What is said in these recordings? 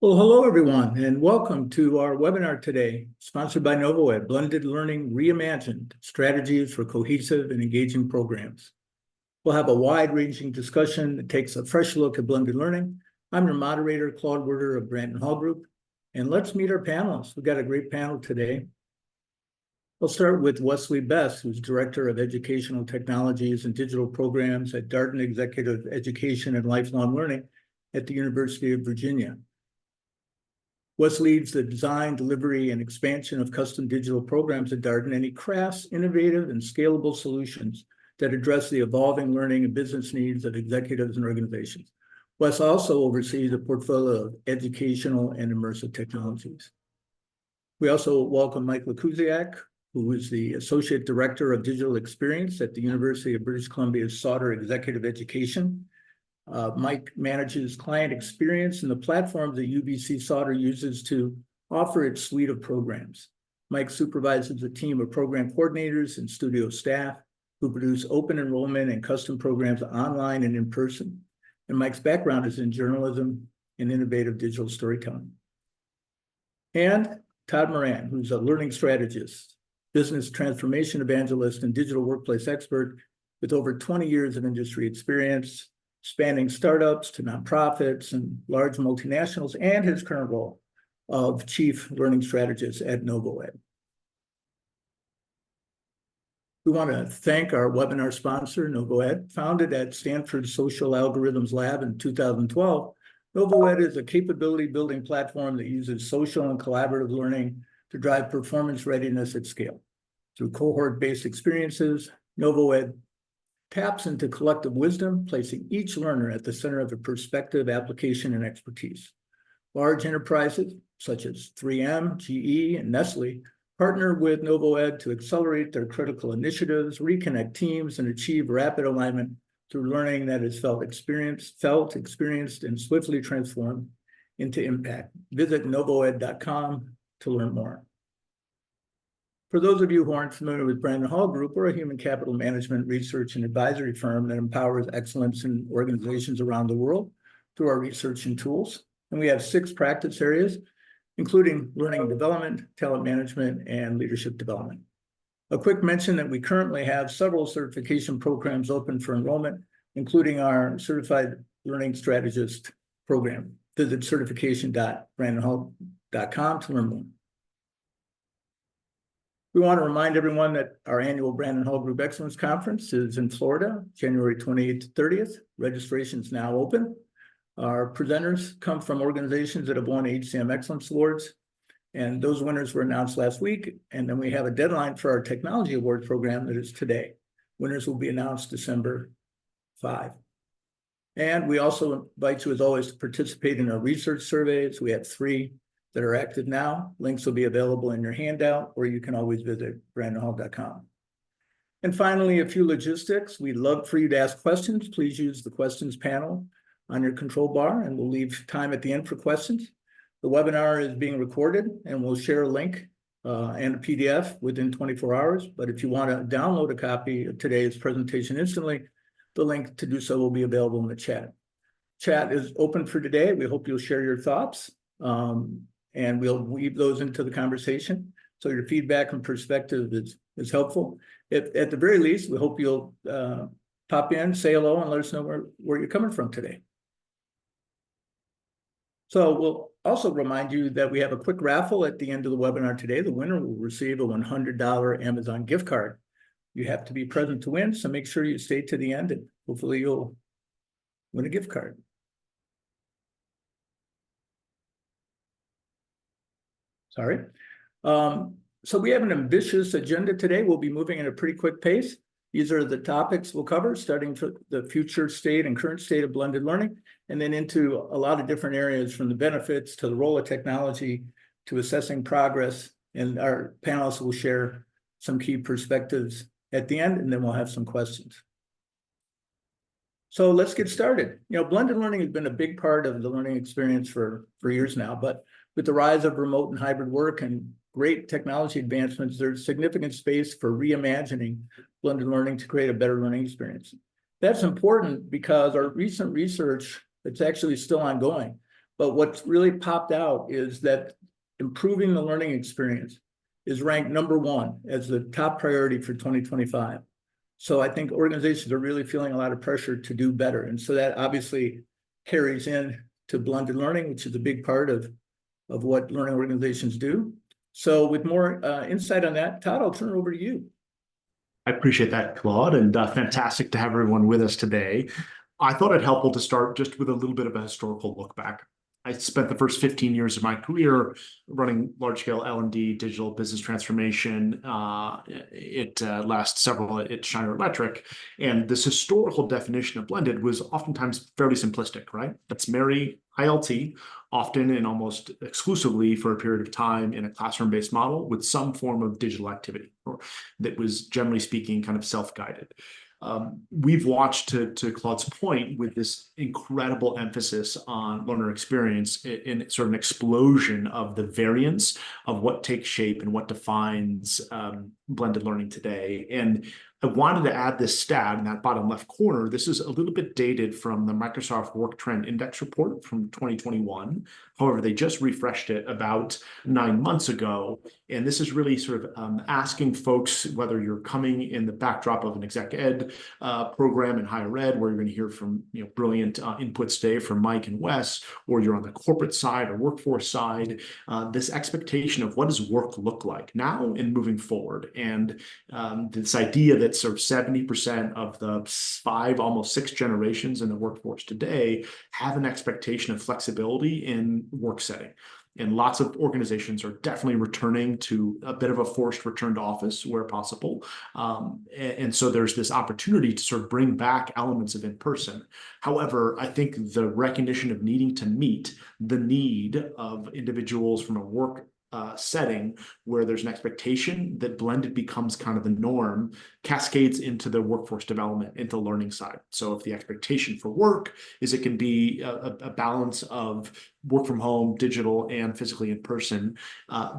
Well, hello, everyone, and welcome to our webinar today, sponsored by NovoEd, Blended Learning Reimagined, Strategies for Cohesive and Engaging Programs. We'll have a wide-ranging discussion that takes a fresh look at blended learning. I'm your moderator, Claude Werder of Brandon Hall Group, and let's meet our panelists. We've got a great panel today. I'll start with Wesley Best, who's Director of Educational Technologies and Digital Programs at Darden Executive Education and Lifelong Learning at the University of Virginia. Wes leads the design, delivery, and expansion of custom digital programs at Darden, and he crafts innovative and scalable solutions that address the evolving learning and business needs of executives and organizations. Wes also oversees a portfolio of educational and immersive technologies. We also welcome Mike Lukuziak, who is the Associate Director of Digital Experience at the University of British Columbia's Sauder Executive Education. Mike manages client experience and the platforms that UBC Sauder uses to offer its suite of programs. Mike supervises a team of program coordinators and studio staff who produce open enrollment and custom programs online and in person. And Mike's background is in journalism and innovative digital storytelling. And Todd Moran, who's a learning strategist, business transformation evangelist, and digital workplace expert with over 20 years of industry experience, spanning startups to nonprofits and large multinationals, and his current role of Chief Learning Strategist at NovoEd. We want to thank our webinar sponsor, NovoEd. Founded at Stanford's Social Algorithms Lab in 2012, NovoEd is a capability-building platform that uses social and collaborative learning to drive performance readiness at scale. Through cohort-based experiences, NovoEd taps into collective wisdom, placing each learner at the center of a perspective, application, and expertise. Large enterprises such as 3M, GE, and Nestle partner with NovoEd to accelerate their critical initiatives, reconnect teams, and achieve rapid alignment through learning that is felt, experienced, and swiftly transformed into impact. Visit NovoEd.com to learn more. For those of you who aren't familiar with Brandon Hall Group, we're a human capital management research and advisory firm that empowers excellence in organizations around the world through our research and tools. And we have 6 practice areas, including learning development, talent management, and leadership development. A quick mention that we currently have several certification programs open for enrollment, including our Certified Learning Strategist program. Visit certification.brandonhall.com to learn more. We want to remind everyone that our annual Brandon Hall Group Excellence Conference is in Florida, January 28th to 30th. Registration is now open. Our presenters come from organizations that have won HCM Excellence Awards, and those winners were announced last week. And then we have a deadline for our Technology Award program that is today. Winners will be announced December 5. And we also invite you, as always, to participate in our research surveys. We have 3 that are active now. Links will be available in your handout, or you can always visit brandonhall.com. And finally, a few logistics. We'd love for you to ask questions. Please use the questions panel on your control bar, and we'll leave time at the end for questions. The webinar is being recorded, and we'll share a link and a PDF within 24 hours. But if you want to download a copy of today's presentation instantly, the link to do so will be available in the chat. Chat is open for today. We hope you'll share your thoughts. And we'll weave those into the conversation. So your feedback and perspective is helpful. At the very least, we hope you'll pop in, say hello, and let us know where you're coming from today. So we'll also remind you that we have a quick raffle at the end of the webinar today. The winner will receive a $100 Amazon gift card. You have to be present to win, so make sure you stay to the end, and hopefully you'll win a gift card. Sorry. So we have an ambitious agenda today. We'll be moving at a pretty quick pace. These are the topics we'll cover, starting from the future state and current state of blended learning, and then into a lot of different areas, from the benefits to the role of technology to assessing progress. And our panelists will share some key perspectives at the end, and then we'll have some questions. So let's get started. Blended learning has been a big part of the learning experience for years now, but with the rise of remote and hybrid work and great technology advancements, there's significant space for reimagining blended learning to create a better learning experience. That's important because our recent research, it's actually still ongoing, But what's really popped out is that improving the learning experience is ranked #1 as the top priority for 2025. So I think organizations are really feeling a lot of pressure to do better. And so that obviously carries in to blended learning, which is a big part of what learning organizations do. So with more insight on that, Todd, I'll turn it over to you. I appreciate that, Claude, and fantastic to have everyone with us today. I thought it helpful to start just with a little bit of a historical look back. I spent the first 15 years of my career running large-scale L&D, digital business transformation. It last several at Schneider Electric, and this historical definition of blended was oftentimes fairly simplistic, right? Let's marry ILT, often and almost exclusively for a period of time in a classroom-based model with some form of digital activity, or that was generally speaking kind of self-guided. We've watched, to Claude's point, with this incredible emphasis on learner experience in sort of an explosion of the variance of what takes shape and what defines blended learning today. And I wanted to add this stat in that bottom left corner. This is a little bit dated from the Microsoft Work Trend Index report from 2021. However, they just refreshed it about 9 months ago. And this is really sort of asking folks, whether you're coming in the backdrop of an exec ed program in higher ed, where you're going to hear from brilliant inputs today from Mike and Wes, or you're on the corporate side or workforce side, this expectation of what does work look like now and moving forward. And this idea that sort of 70% of the 5, almost 6 generations in the workforce today have an expectation of flexibility in work setting. And lots of organizations are definitely returning to a bit of a forced return to office where possible. And so there's this opportunity to sort of bring back elements of in-person. However, I think the recognition of needing to meet the need of individuals from a work setting where there's an expectation that blended becomes kind of the norm, cascades into the workforce development, into the learning side. So if the expectation for work is it can be a balance of work from home, digital, and physically in person,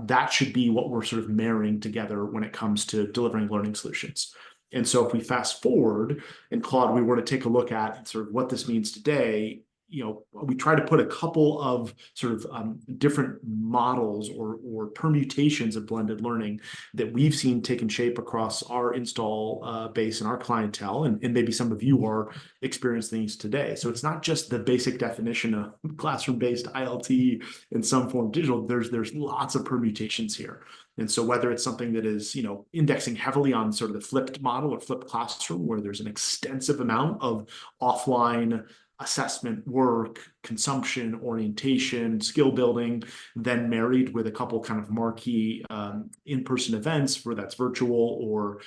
that should be what we're sort of marrying together when it comes to delivering learning solutions. And so if we fast forward, and Claude, we were to take a look at sort of what this means today, we try to put a couple of sort of different models or permutations of blended learning that we've seen taking shape across our install base and our clientele, and maybe some of you are experiencing these today. So it's not just the basic definition of classroom-based ILT in some form digital. There's lots of permutations here. And so whether it's something that is, indexing heavily on sort of the flipped model or flipped classroom, where there's an extensive amount of offline assessment work, consumption, orientation, skill building, then married with a couple kind of marquee in-person events, whether that's virtual or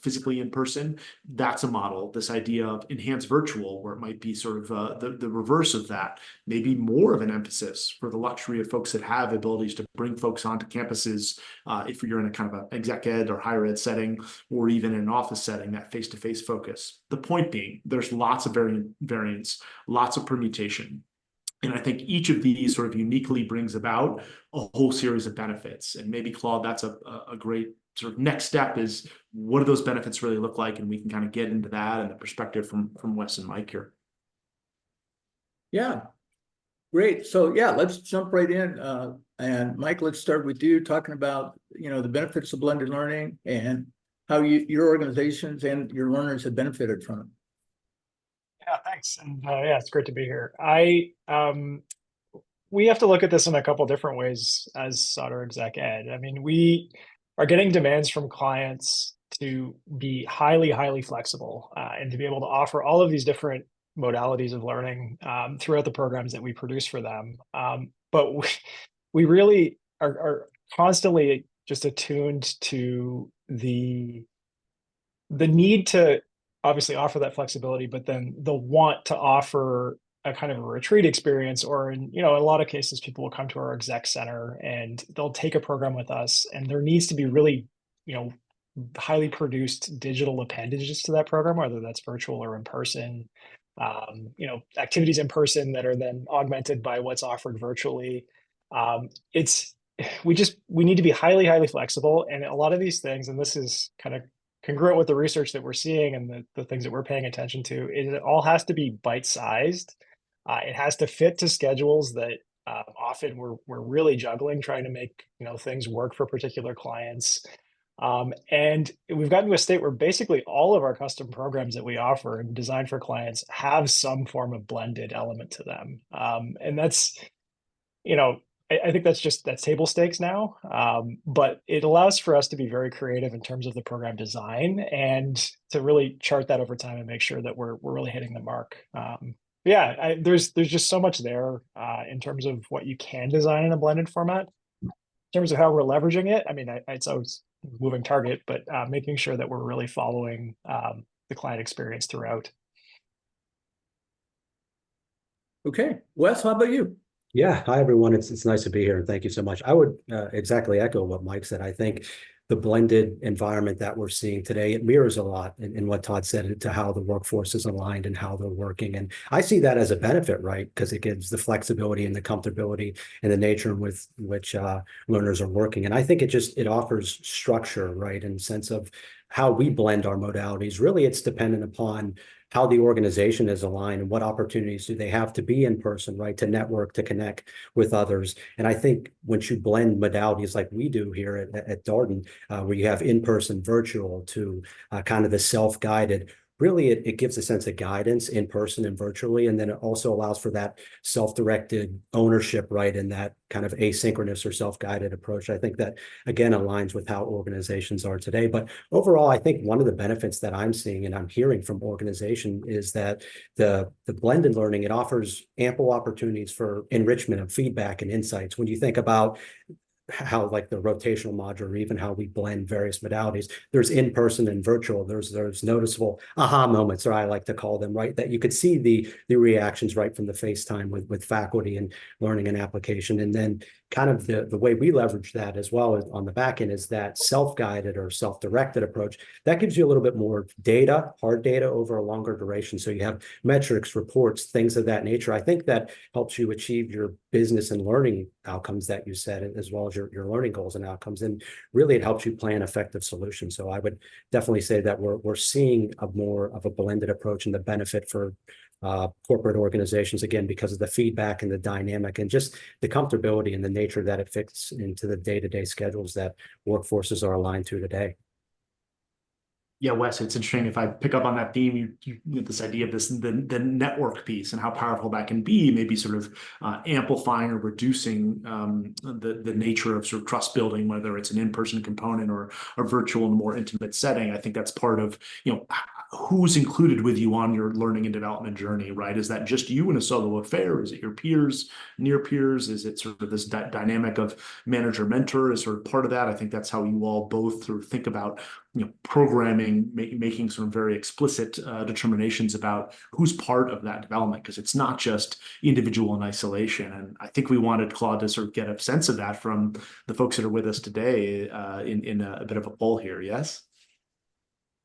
physically in person. That's a model. This idea of enhanced virtual, where it might be sort of the reverse of that, maybe more of an emphasis for the luxury of folks that have abilities to bring folks onto campuses, if you're in a kind of an exec ed or higher ed setting, or even in an office setting, that face-to-face focus. The point being, there's lots of variance, lots of permutation. And I think each of these sort of uniquely brings about a whole series of benefits. And maybe, Claude, that's a great sort of next step, is what do those benefits really look like? And we can kind of get into that and the perspective from Wes and Mike here. Yeah, great. So yeah, let's jump right in. And Mike, let's start with you talking about, the benefits of blended learning and how your organizations and your learners have benefited from it. Yeah, thanks. And yeah, it's great to be here. We have to look at this in a couple different ways as Sauder Exec Ed. I mean, we are getting demands from clients to be highly flexible and to be able to offer all of these different modalities of learning throughout the programs that we produce for them. But we really are constantly just attuned to the need to obviously offer that flexibility, but then the want to offer a kind of a retreat experience, or in a lot of cases, people will come to our exec center and they'll take a program with us, and there needs to be really, highly produced digital appendages to that program, whether that's virtual or in person, activities in person that are then augmented by what's offered virtually. We need to be highly flexible, and a lot of these things, and this is kind of congruent with the research that we're seeing and the things that we're paying attention to, is it all has to be bite-sized It has to fit to schedules that often we're really juggling, trying to make things work for particular clients. And we've gotten to a state where basically all of our custom programs that we offer and design for clients have some form of blended element to them. And that's, I think that's table stakes now. But it allows for us to be very creative in terms of the program design and to really chart that over time and make sure that we're really hitting the mark. Yeah, there's just so much there in terms of what you can design in a blended format. In terms of how we're leveraging it, I mean, it's always moving target, but making sure that we're really following the client experience throughout. Okay, Wes, how about you? Yeah, hi everyone. It's nice to be here, and thank you so much. I would exactly echo what Mike said. I think the blended environment that we're seeing today, it mirrors a lot in what Todd said to how the workforce is aligned and how they're working. And I see that as a benefit, right? Because it gives the flexibility and the comfortability and the nature with which learners are working. And I think it offers structure, right? In the sense of how we blend our modalities. Really, it's dependent upon how the organization is aligned and what opportunities do they have to be in person, right? To network, to connect with others. And I think once you blend modalities like we do here at Darden, where you have in-person, virtual to kind of the self-guided, really it gives a sense of guidance in person and virtually. And then it also allows for that self-directed ownership, right? And that kind of asynchronous or self-guided approach. I think that, again, aligns with how organizations are today. But overall, I think one of the benefits that I'm seeing and I'm hearing from organization is that the blended learning, it offers ample opportunities for enrichment of feedback and insights. When you think about how like the rotational module or even how we blend various modalities, there's in-person and virtual, there's noticeable aha moments, or I like to call them, right, that you could see the reactions right from the FaceTime with faculty and learning and application. And then kind of the way we leverage that as well as on the back end is that self-guided or self-directed approach that gives you a little bit more data, hard data over a longer duration. So you have metrics, reports, things of that nature. I think that helps you achieve your business and learning outcomes that you set, as well as your learning goals and outcomes. And really it helps you plan effective solutions. So I would definitely say that we're seeing a more of a blended approach and the benefit for corporate organizations, again, because of the feedback and the dynamic and just the comfortability and the nature that it fits into the day-to-day schedules that workforces are aligned to today. Yeah, Wes, it's interesting. If I pick up on that theme, you this idea of the network piece and how powerful that can be, maybe sort of amplifying or reducing the nature of sort of trust building, whether it's an in-person component or a virtual and more intimate setting. I think that's part of who's included with you on your learning and development journey, right? Is that just you in a solo affair? Is it your peers, near peers? Is it sort of this dynamic of manager mentor is sort of part of that? I think that's how you all both sort of think about programming, making sort of very explicit determinations about who's part of that development, because it's not just individual in isolation. And I think we wanted Claude to sort of get a sense of that from the folks that are with us today in a bit of a poll here. Yes?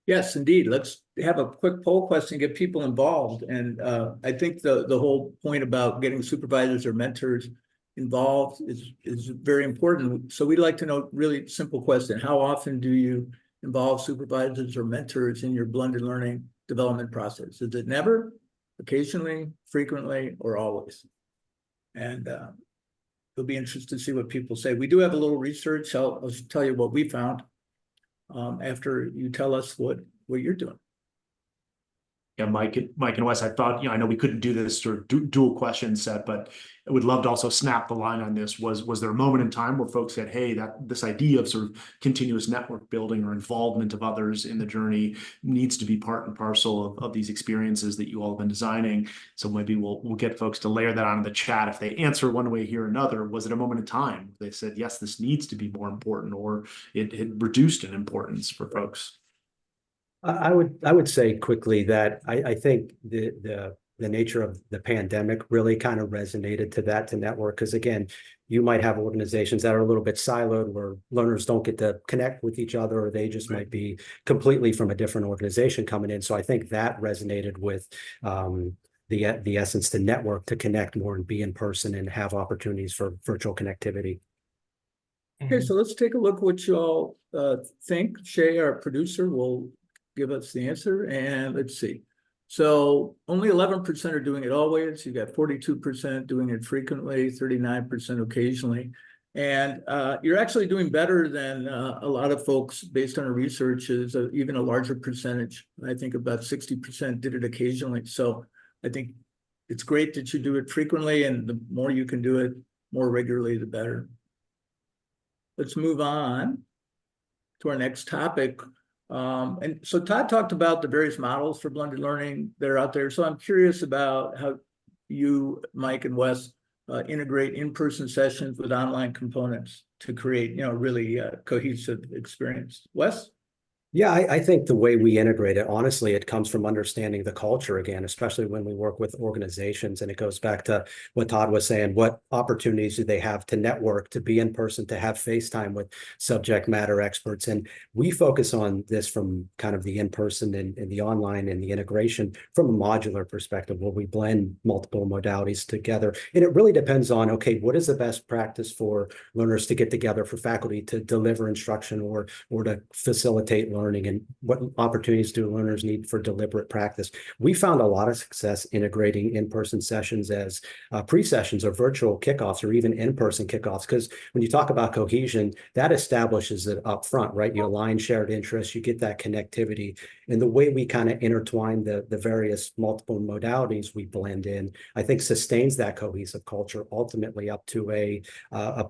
Yes, indeed. Let's have a quick poll question, get people involved. And I think the whole point about getting supervisors or mentors involved is very important. So we'd like to know, really simple question: how often do you involve supervisors or mentors in your blended learning development process? Is it never, occasionally, frequently, or always? And it'll be interesting to see what people say. We do have a little research. I'll tell you what we found after you tell us what you're doing. Yeah, Mike and Wes, I thought, I know we couldn't do this sort of dual question set, but I would love to also snap the line on this. Was there a moment in time where folks said, hey, this idea of sort of continuous network building or involvement of others in the journey needs to be part and parcel of these experiences that you all have been designing? So maybe we'll get folks to layer that on in the chat. If they answer one way here or another, was it a moment in time they said, yes, this needs to be more important, or it reduced in importance for folks? I would say quickly that I think the nature of the pandemic really kind of resonated to network, because again, you might have organizations that are a little bit siloed where learners don't get to connect with each other, or they just might be completely from a different organization coming in. So I think that resonated with the essence to network, to connect more and be in person and have opportunities for virtual connectivity. Okay, so let's take a look what you all think. Shay, our producer, will give us the answer. And let's see. So only 11% are doing it always. You got 42% doing it frequently, 39% occasionally. And you're actually doing better than a lot of folks based on our research is even a larger percentage. I think about 60% did it occasionally. So I think it's great that you do it frequently, and the more you can do it more regularly, the better. Let's move on to our next topic. And so Todd talked about the various models for blended learning that are out there. So I'm curious about how you, Mike and Wes, integrate in-person sessions with online components to create, really cohesive experience. Wes? Yeah, I think the way we integrate it, honestly, it comes from understanding the culture again, especially when we work with organizations. And it goes back to what Todd was saying, what opportunities do they have to network, to be in person, to have FaceTime with subject matter experts. And we focus on this from kind of the in-person and the online and the integration from a modular perspective, where we blend multiple modalities together. And it really depends on, okay, what is the best practice for learners to get together, for faculty to deliver instruction or to facilitate learning, and what opportunities do learners need for deliberate practice. We found a lot of success integrating in-person sessions as pre-sessions or virtual kickoffs or even in-person kickoffs, because when you talk about cohesion, that establishes it up front, right? You align shared interests, you get that connectivity. And the way we kind of intertwine the various multiple modalities we blend in, I think sustains that cohesive culture ultimately up to a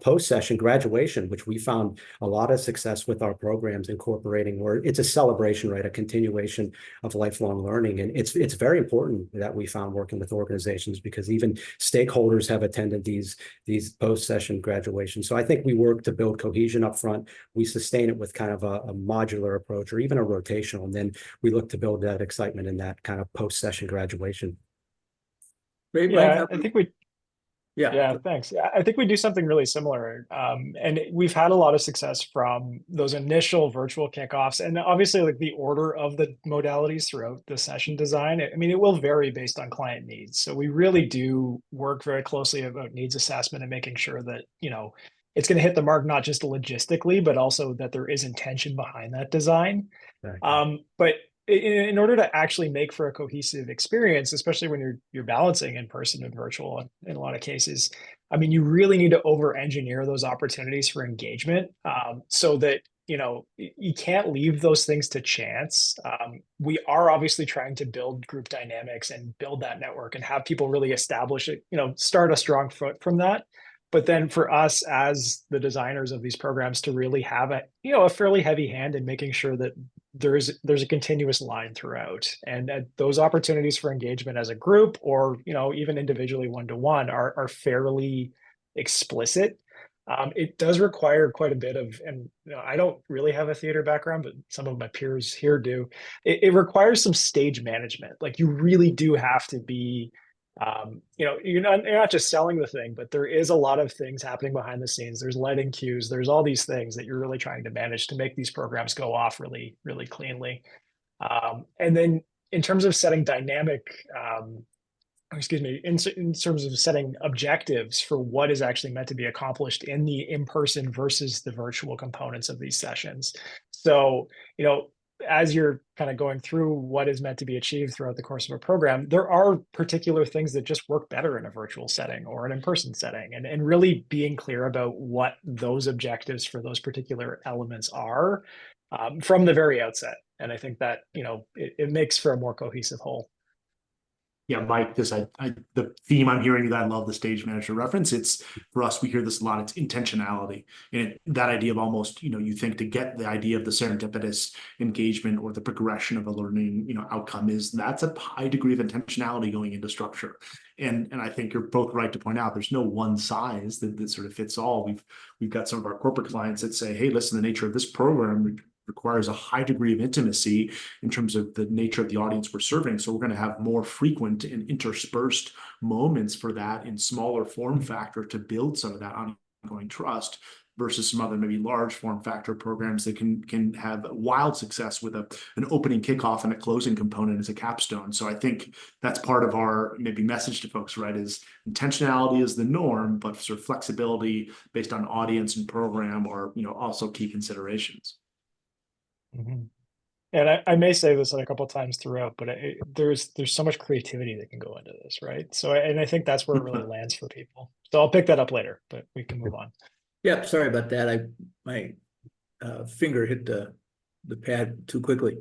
post-session graduation, which we found a lot of success with our programs incorporating, where it's a celebration, right? A continuation of lifelong learning. And it's very important that we found working with organizations, because even stakeholders have attended these post-session graduations. So I think we work to build cohesion up front. We sustain it with kind of a modular approach or even a rotational. And then we look to build that excitement in that kind of post-session graduation. Great, Yeah, Mike. I think we Yeah, thanks. Yeah, I think we do something really similar. And we've had a lot of success from those initial virtual kickoffs. And obviously, like the order of the modalities throughout the session design, I mean, it will vary based on client needs. So we really do work very closely about needs assessment and making sure that, it's going to hit the mark, not just logistically, but also that there is intention behind that design. But in order to actually make for a cohesive experience, especially when you're balancing in person and virtual in a lot of cases, I mean, you really need to over engineer those opportunities for engagement, so that you can't leave those things to chance. We are obviously trying to build group dynamics and build that network and have people really establish it, start a strong foot from that. But then for us as the designers of these programs to really have a fairly heavy hand in making sure that there's a continuous line throughout, and that those opportunities for engagement as a group or even individually one-to-one are fairly explicit. It does require quite a bit of, and I don't really have a theater background, but some of my peers here do. It requires some stage management. Like you really do have to be you're not just selling the thing, but there is a lot of things happening behind the scenes. There's lighting cues, there's all these things that you're really trying to manage to make these programs go off really, really cleanly. And then in terms of setting dynamic, in terms of setting objectives for what is actually meant to be accomplished in the in-person versus the virtual components of these sessions. So, as you're kind of going through what is meant to be achieved throughout the course of a program, there are particular things that just work better in a virtual setting or an in-person setting, and really being clear about what those objectives for those particular elements are from the very outset. And I think that, it makes for a more cohesive whole. Yeah, Mike, the theme I'm hearing that I love the stage manager reference. It's for us, we hear this a lot. It's intentionality, and that idea of almost, you think to get the idea of the serendipitous engagement or the progression of a learning, outcome that's a high degree of intentionality going into structure. And I think you're both right to point out there's no one size that sort of fits all. We've got some of our corporate clients that say, hey, listen, the nature of this program requires a high degree of intimacy in terms of the nature of the audience we're serving. So we're going to have more frequent and interspersed moments for that in smaller form factor to build some of that ongoing trust, versus some other maybe large form factor programs that can have wild success with an opening kickoff and a closing component as a capstone. So I think that's part of our maybe message to folks, right? Is intentionality is the norm, but sort of flexibility based on audience and program are, also key considerations. Mm-hmm. And I may say this a couple of times throughout, but there's so much creativity that can go into this, right? So, and I think that's where it really lands for people. So I'll pick that up later, but we can move on. Yep, sorry about that. My finger hit the pad too quickly.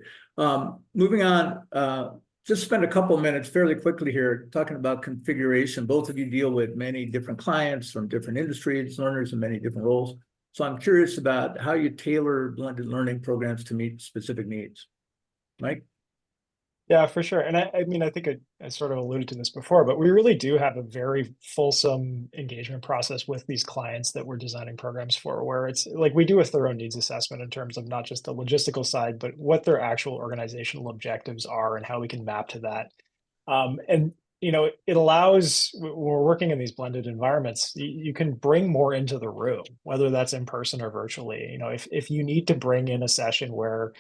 Moving on, just spend a couple of minutes fairly quickly here talking about configuration. Both of you deal with many different clients from different industries, learners in many different roles. So I'm curious about how you tailor blended learning programs to meet specific needs. Mike? Yeah, for sure. And I mean, I think I sort of alluded to this before, but we really do have a very fulsome engagement process with these clients that we're designing programs for, where it's like we do a thorough needs assessment in terms of not just the logistical side, but what their actual organizational objectives are and how we can map to that. And it allows, when we're working in these blended environments, you can bring more into the room, whether that's in person or virtually. If you need to bring in a session where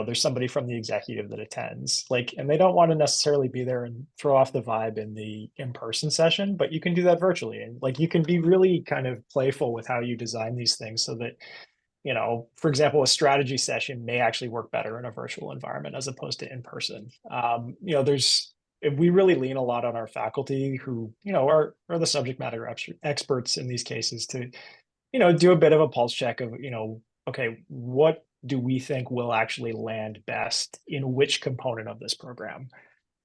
there's somebody from the executive that attends, and they don't want to necessarily be there and throw off the vibe in the in-person session, but you can do that virtually. And you can be really kind of playful with how you design these things so that, for example, a strategy session may actually work better in a virtual environment as opposed to in person. We really lean a lot on our faculty who, are the subject matter experts in these cases to, do a bit of a pulse check of, okay, what do we think will actually land best in which component of this program?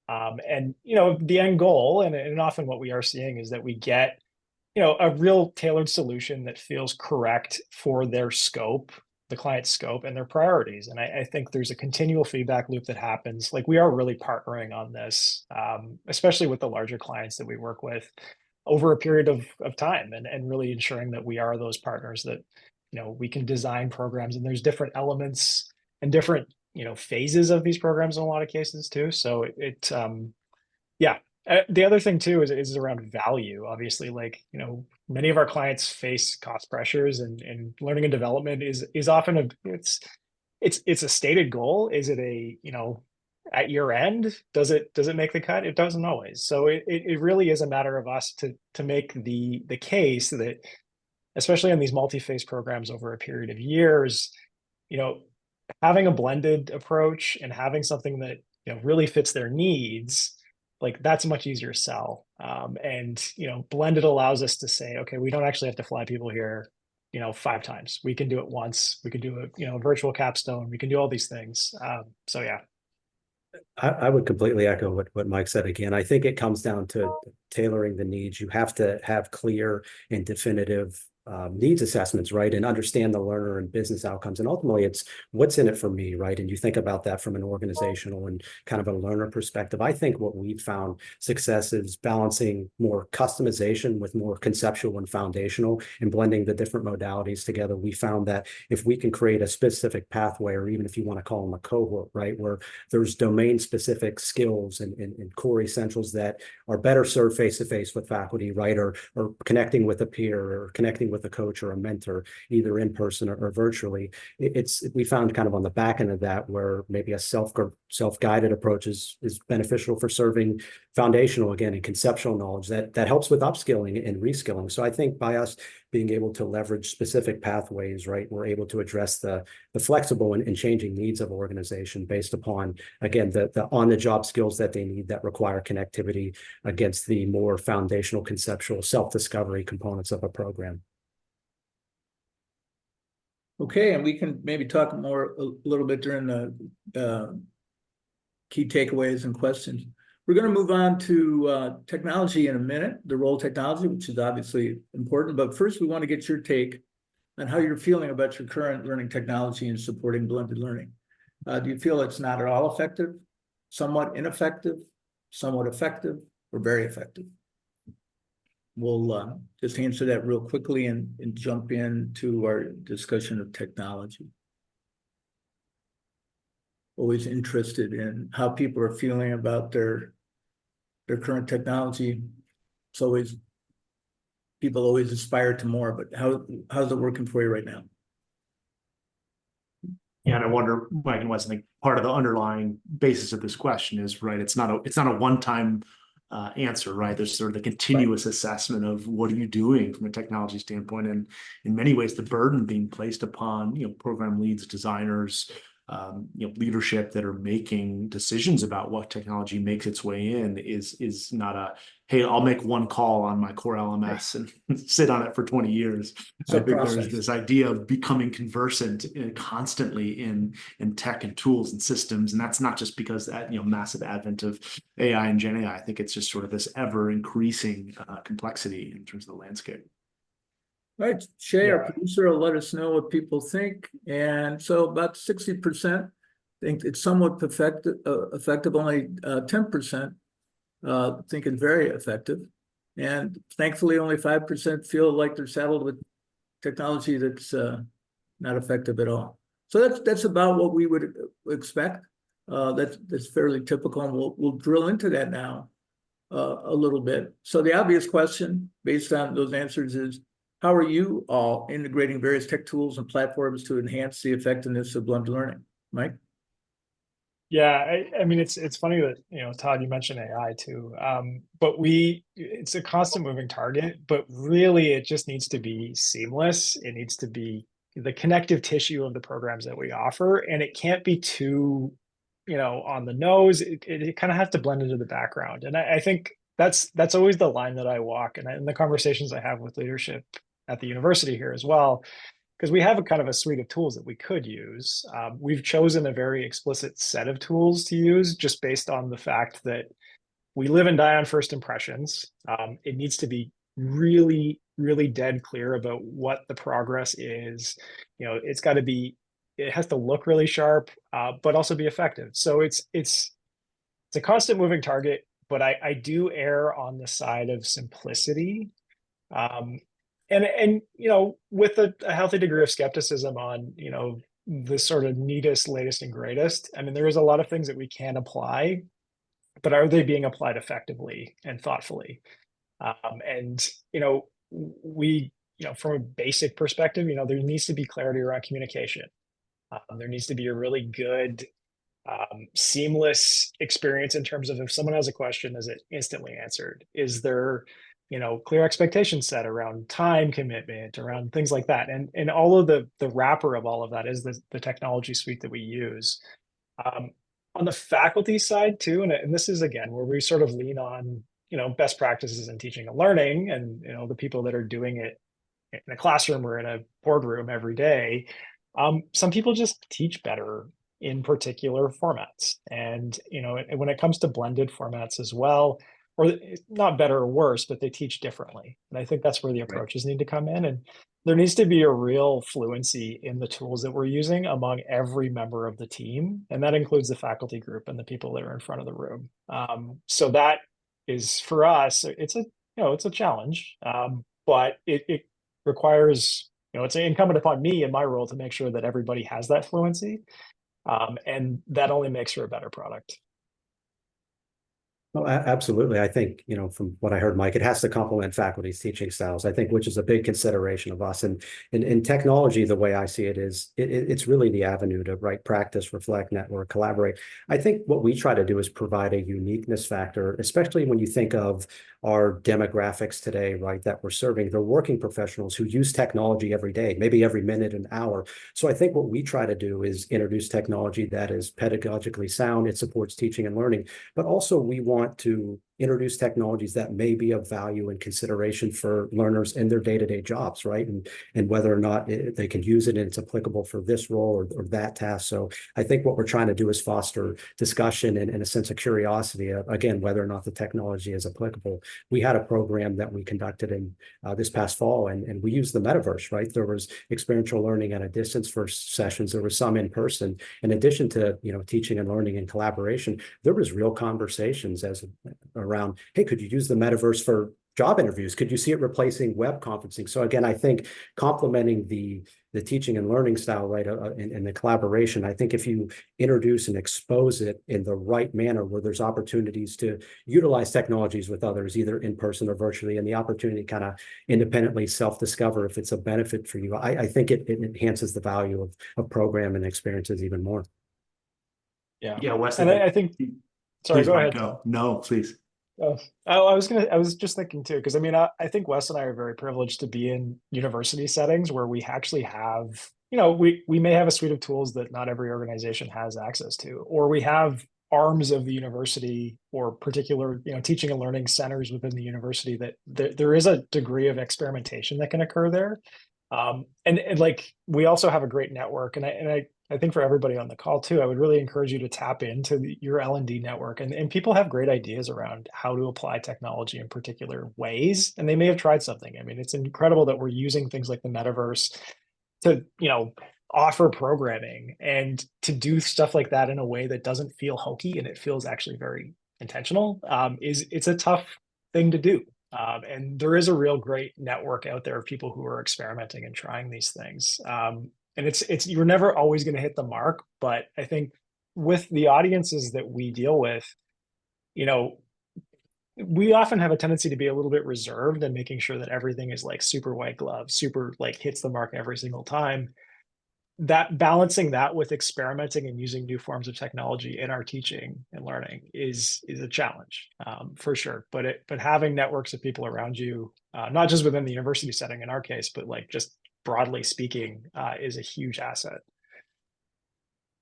And the end goal, and often what we are seeing is that we get, a real tailored solution that feels correct for their scope, the client's scope and their priorities. And I think there's a continual feedback loop that happens. We are really partnering on this, especially with the larger clients that we work with over a period of time, and really ensuring that we are those partners that we can design programs, and there's different elements and different phases of these programs in a lot of cases too. So yeah. The other thing too is around value. Obviously, many of our clients face cost pressures, and learning and development is often it's a stated goal. Is it at year end, does it make the cut? It doesn't always. So it really is a matter of us to make the case that, especially on these multi-phase programs over a period of years, having a blended approach and having something that really fits their needs, that's much easier to sell. And blended allows us to say, okay, we don't actually have to fly people here 5 times. We can do it once. We can do a virtual capstone. We can do all these things. So yeah. I would completely echo what Mike said again. I think it comes down to tailoring the needs. You have to have clear and definitive needs assessments, right? And understand the learner and business outcomes. And ultimately, it's what's in it for me, right? And you think about that from an organizational and kind of a learner perspective. I think what we've found success is balancing more customization with more conceptual and foundational, and blending the different modalities together. We found that if we can create a specific pathway, or even if you want to call them a cohort, right, where there's domain specific skills and core essentials that are better served face-to-face with faculty, right? Or connecting with a peer, or connecting with a coach or a mentor, either in person or virtually. We found kind of on the back end of that where maybe a self-guided approach is beneficial for serving foundational, again, and conceptual knowledge that helps with upskilling and reskilling. So I think by us being able to leverage specific pathways, right, we're able to address the flexible and changing needs of organization based upon, again, the on-the-job skills that they need that require connectivity against the more foundational, conceptual, self-discovery components of a program. Okay, and we can maybe talk more a little bit during the key takeaways and questions. We're going to move on to technology in a minute, the role of technology, which is obviously important. But first, we want to get your take on how you're feeling about your current learning technology and supporting blended learning. Do you feel it's not at all effective, somewhat ineffective, somewhat effective, or very effective? We'll just answer that real quickly and jump into our discussion of technology. Always interested in how people are feeling about their current technology. It's always, people always aspire to more, but how's it working for you right now? Yeah, and I wonder, Mike and Wes, I think part of the underlying basis of this question is, right, it's not a one-time answer, right? There's sort of the continuous assessment of what are you doing from a technology standpoint, and in many ways the burden being placed upon program leads, designers, leadership that are making decisions about what technology makes its way in is not a, hey, I'll make one call on my core LMS and sit on it for 20 years. It's I a think there's process. this idea of becoming conversant constantly in tech and tools and systems. And that's not just because that, massive advent of AI and Gen AI. I think it's just sort of this ever increasing complexity in terms of the landscape. All right, Shay, our Yeah. producer, will let us know what people think. And so about 60% think it's somewhat effective, only 10% think it's very effective. And thankfully, only 5% feel like they're saddled with technology that's not effective at all. So that's about what we would expect. That's fairly typical, and we'll drill into that now a little bit. So the obvious question, based on those answers, is how are you all integrating various tech tools and platforms to enhance the effectiveness of blended learning? Mike? Yeah, I mean, it's funny that, Todd, you mentioned AI too. But it's a constant moving target, but really it just needs to be seamless. It needs to be the connective tissue of the programs that we offer, and it can't be too, on the nose. It kind of has to blend into the background. And I think that's always the line that I walk, and in the conversations I have with leadership at the university here as well, because we have a kind of a suite of tools that we could use. We've chosen a very explicit set of tools to use just based on the fact that we live and die on first impressions. It needs to be really, really dead clear about what the progress is. It's got to be, it has to look really sharp, but also be effective. So it's a constant moving target, but I do err on the side of simplicity. And with a healthy degree of skepticism on, the sort of neatest, latest, and greatest. I mean, there is a lot of things that we can apply, but are they being applied effectively and thoughtfully? And we, from a basic perspective, there needs to be clarity around communication. There needs to be a really good, seamless experience in terms of if someone has a question, is it instantly answered? Is there clear expectations set around time commitment, around things like that, and all of the wrapper of all of that is the technology suite that we use. On the faculty side too, and this is again where we sort of lean on best practices in teaching and learning, and the people that are doing it in a classroom or in a boardroom every day. Some people just teach better in particular formats, and when it comes to blended formats as well, or not better or worse, but they teach differently. And I think that's where the approaches need to come in. And there needs to be a real fluency in the tools that we're using among every member of the team. And that includes the faculty group and the people that are in front of the room. So that is, for us, it's a challenge, but it requires, it's incumbent upon me in my role to make sure that everybody has that fluency. And that only makes for a better product. Oh, absolutely. I think, from what I heard, Mike, it has to complement faculty's teaching styles, I think, which is a big consideration of us. And in technology, the way I see it is it's really the avenue to practice, reflect, network, collaborate. I think what we try to do is provide a uniqueness factor, especially when you think of our demographics today, right, that we're serving. They're working professionals who use technology every day, maybe every minute, an hour. So I think what we try to do is introduce technology that is pedagogically sound. It supports teaching and learning, but also we want to introduce technologies that may be of value and consideration for learners in their day-to-day jobs, right? And whether or not they can use it and it's applicable for this role or that task. So I think what we're trying to do is foster discussion and a sense of curiosity, again, whether or not the technology is applicable. We had a program that we conducted in this past fall, and we used the metaverse, right? There was experiential learning at a distance for sessions. There was some in person. In addition to, teaching and learning and collaboration, there was real conversations around, hey, could you use the metaverse for job interviews? Could you see it replacing web conferencing? So again, I think complementing the teaching and learning style, right, and the collaboration, I think if you introduce and expose it in the right manner where there's opportunities to utilize technologies with others, either in person or virtually, and the opportunity to kind of independently self-discover if it's a benefit for you, I think it enhances the value of program and experiences even more. Yeah, Wes, and I think, sorry, please, go Mike, ahead. go. No, please. I was just thinking too, because I mean, I think Wes and I are very privileged to be in university settings where we actually have we may have a suite of tools that not every organization has access to, or we have arms of the university or particular, teaching and learning centers within the university that there is a degree of experimentation that can occur there. And like, we also have a great network, and I think for everybody on the call too, I would really encourage you to tap into your L&D network, and people have great ideas around how to apply technology in particular ways, and they may have tried something. I mean, it's incredible that we're using things like the metaverse to, offer programming and to do stuff like that in a way that doesn't feel hokey and it feels actually very intentional. It's a tough thing to do. And there is a real great network out there of people who are experimenting and trying these things. And it's you're never always going to hit the mark, but I think with the audiences that we deal with, we often have a tendency to be a little bit reserved and making sure that everything is like super white glove, super like hits the mark every single time. That balancing that with experimenting and using new forms of technology in our teaching and learning is a challenge, for sure. But having networks of people around you, not just within the university setting in our case, but like just broadly speaking, is a huge asset.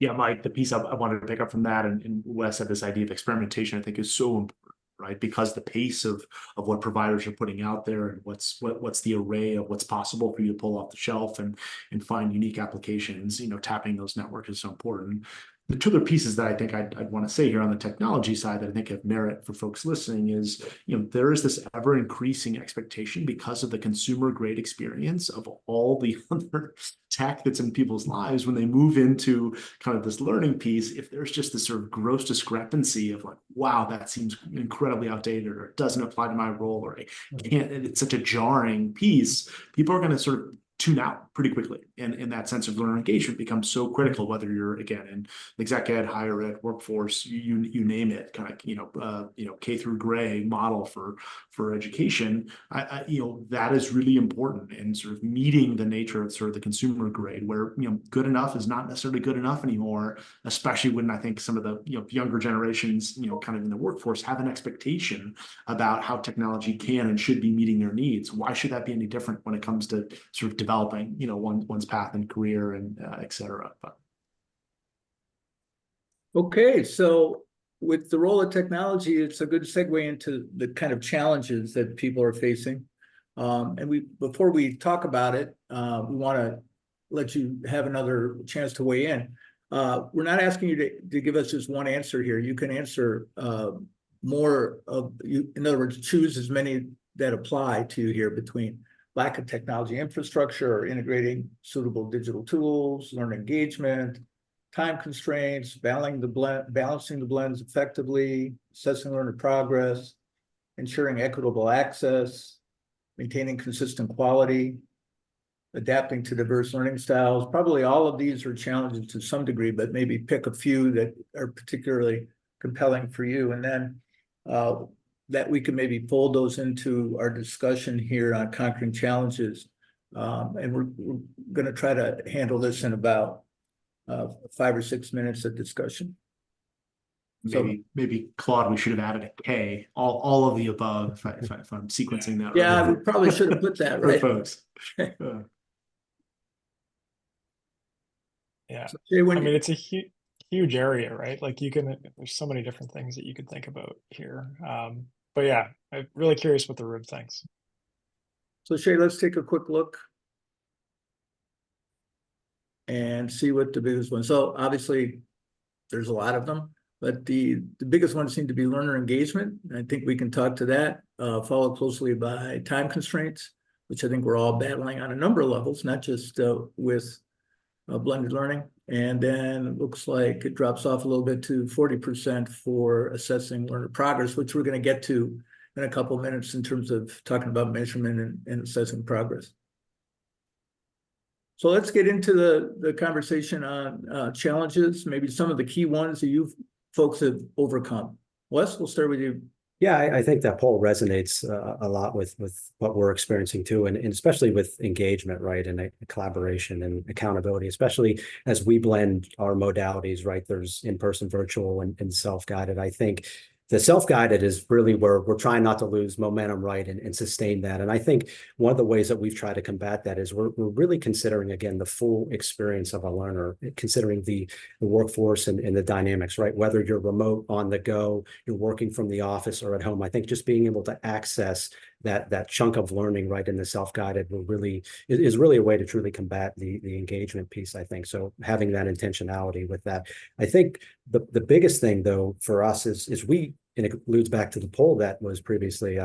Yeah, Mike, the piece I wanted to pick up from that, and Wes said, this idea of experimentation, I think, is so important, right? Because the pace of what providers are putting out there, and what's the array of what's possible for you to pull off the shelf and find unique applications, tapping those networks is so important. The two other pieces that I think I'd want to say here on the technology side that I think have merit for folks listening is, there is this ever increasing expectation because of the consumer grade experience of all the other tech that's in people's lives when they move into kind of this learning piece. If there's just this sort of gross discrepancy of like, wow, that seems incredibly outdated, or it doesn't apply to my role, or I can't, it's such a jarring piece, people are going to sort of tune out pretty quickly. And that sense of learner engagement becomes so critical, whether you're, again, in exec ed, higher ed, workforce, you name it, kind of, K through gray model for education. That is really important, and sort of meeting the nature of sort of the consumer grade, where, good enough is not necessarily good enough anymore, especially when I think some of the, younger generations, kind of in the workforce have an expectation about how technology can and should be meeting their needs. Why should that be any different when it comes to sort of developing, one's path and career and et cetera. But. Okay, so with the role of technology, it's a good segue into the kind of challenges that people are facing. And before we talk about it, we want to let you have another chance to weigh in. We're not asking you to give us just one answer here. You can answer more of you. In other words, choose as many that apply to you here between lack of technology infrastructure or integrating suitable digital tools, learner engagement, time constraints, balancing the blends effectively, assessing learner progress, ensuring equitable access, maintaining consistent quality, adapting to diverse learning styles. Probably all of these are challenges to some degree, but maybe pick a few that are particularly compelling for you. And then that we can maybe fold those into our discussion here on conquering challenges. And we're going to try to handle this in about 5 or 6 minutes of discussion. Maybe Claude, we should have added a K, all of the above, if I'm sequencing that. Yeah, right. we probably should have put that right. For folks. Yeah. So, Jay, I mean, it's a huge area, right? Like there's so many different things that you could think about here. But yeah, I'm really curious what the room thinks. So Shay, let's take a quick look and see what the biggest one. So obviously there's a lot of them, but the biggest ones seem to be learner engagement. I think we can talk to that, followed closely by time constraints, which I think we're all battling on a number of levels, not just with blended learning. And then it looks like it drops off a little bit to 40% for assessing learner progress, which we're going to get to in a couple of minutes in terms of talking about measurement and assessing progress. So let's get into the conversation on challenges, maybe some of the key ones that you folks have overcome. Wes, we'll start with you. Yeah, I think that poll resonates a lot with what we're experiencing too, and especially with engagement, right, and collaboration and accountability, especially as we blend our modalities, right? There's in-person, virtual, and self-guided. I think The self-guided is really where we're trying not to lose momentum, right, and sustain that. And I think one of the ways that we've tried to combat that is we're really considering, again, the full experience of a learner, considering the workforce and the dynamics, right? Whether you're remote, on the go, you're working from the office or at home. I think just being able to access that chunk of learning right in the self-guided is really a way to truly combat the engagement piece, I think. So having that intentionality with that. I think the biggest thing though for us is we, and it alludes back to the poll that was previously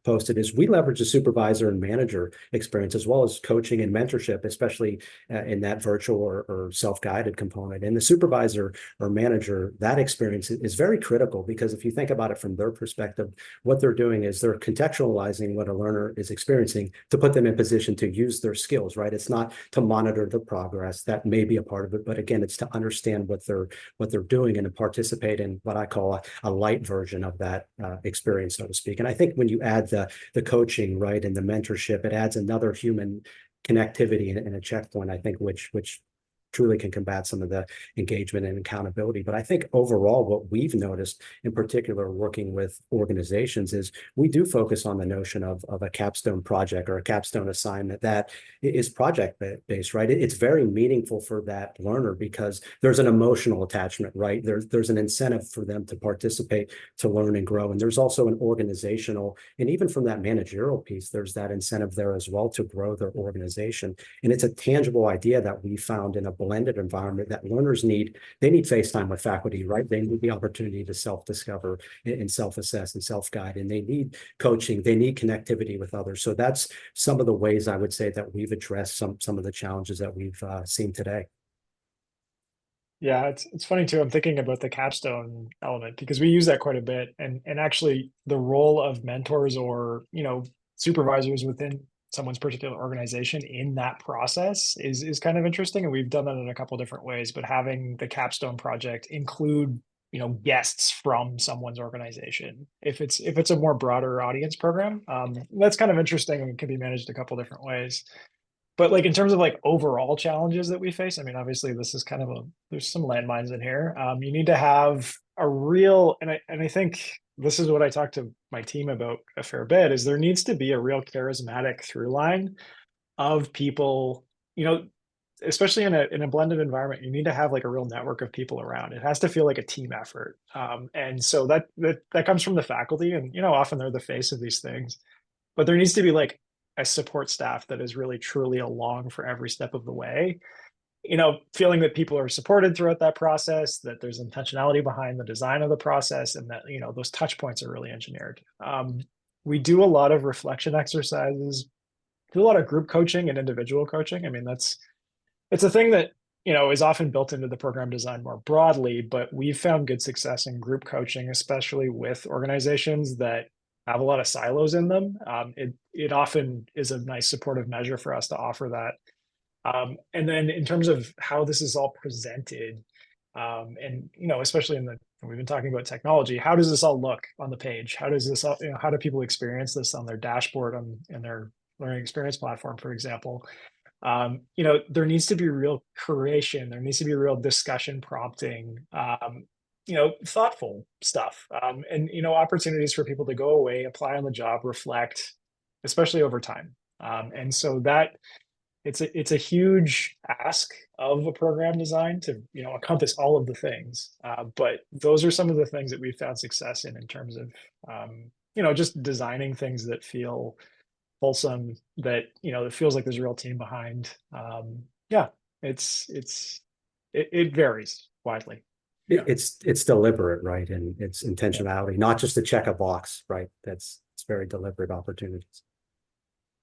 posted, is we leverage the supervisor and manager experience as well as coaching and mentorship, especially in that virtual or self-guided component. And the supervisor or manager, that experience is very critical, because if you think about it from their perspective, what they're doing is they're contextualizing what a learner is experiencing to put them in position to use their skills, right? It's not to monitor the progress. That may be a part of it, but again, it's to understand what they're doing and to participate in what I call a light version of that experience, so to speak. And I think when you add the coaching, right, and the mentorship, it adds another human connectivity and a checkpoint, I think, which truly can combat some of the engagement and accountability. But I think overall, what we've noticed in particular working with organizations is we do focus on the notion of a capstone project or a capstone assignment that is project based, right? It's very meaningful for that learner because there's an emotional attachment, right? There's an incentive for them to participate, to learn and grow. And there's also an organizational, and even from that managerial piece, there's that incentive there as well to grow their organization. And it's a tangible idea that we found in a blended environment that learners need. They need face time with faculty, right? They need the opportunity to self-discover and self-assess and self-guide, and they need coaching. They need connectivity with others. So that's some of the ways I would say that we've addressed some of the challenges that we've seen today. Yeah, it's funny too. I'm thinking about the capstone element because we use that quite a bit, and actually the role of mentors or supervisors within someone's particular organization in that process is kind of interesting, and we've done that in a couple different ways. But having the capstone project include guests from someone's organization, if it's a more broader audience program, that's kind of interesting and can be managed a couple different ways. But like in terms of like overall challenges that we face, I mean, obviously this is kind of there's some landmines in here. You need to have a real, and I think this is what I talked to my team about a fair bit, is there needs to be a real charismatic through line of people, especially in a blended environment. You need to have like a real network of people around. It has to feel like a team effort. And so that comes from the faculty, and often they're the face of these things, but there needs to be like a support staff that is really truly along for every step of the way, feeling that people are supported throughout that process, that there's intentionality behind the design of the process, and that those touch points are really engineered. We do a lot of reflection exercises, do a lot of group coaching and individual coaching. I mean, it's a thing that is often built into the program design more broadly, but we've found good success in group coaching, especially with organizations that have a lot of silos in them. It often is a nice supportive measure for us to offer that. And then in terms of how this is all presented, and especially we've been talking about technology, how does this all look on the page? How does this all, how do people experience this on their dashboard in their learning experience platform, for example? There needs to be real curation. There needs to be real discussion prompting. Thoughtful stuff, and opportunities for people to go away, apply on the job, reflect, especially over time. And so that it's a huge ask of a program design to encompass all of the things. But those are some of the things that we've found success in terms of just designing things that feel wholesome, that it feels like there's a real team behind. Yeah, it varies widely. Yeah. It's deliberate, right? And it's intentionality, not just to check a box, right? It's very deliberate opportunities.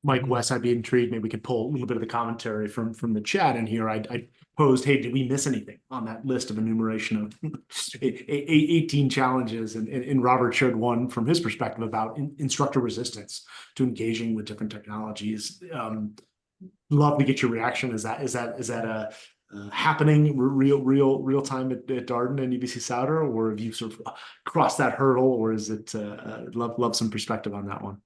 Mike, Wes, I'd be intrigued. Maybe we could pull a little bit of the commentary from the chat in here. I posed, hey, did we miss anything on that list of enumeration of 18 challenges? And Robert shared one from his perspective about instructor resistance to engaging with different technologies. Love to get your reaction. Is that a happening real time at Darden and UBC Sauder, or have you sort of crossed that hurdle, or is it love some perspective on that one?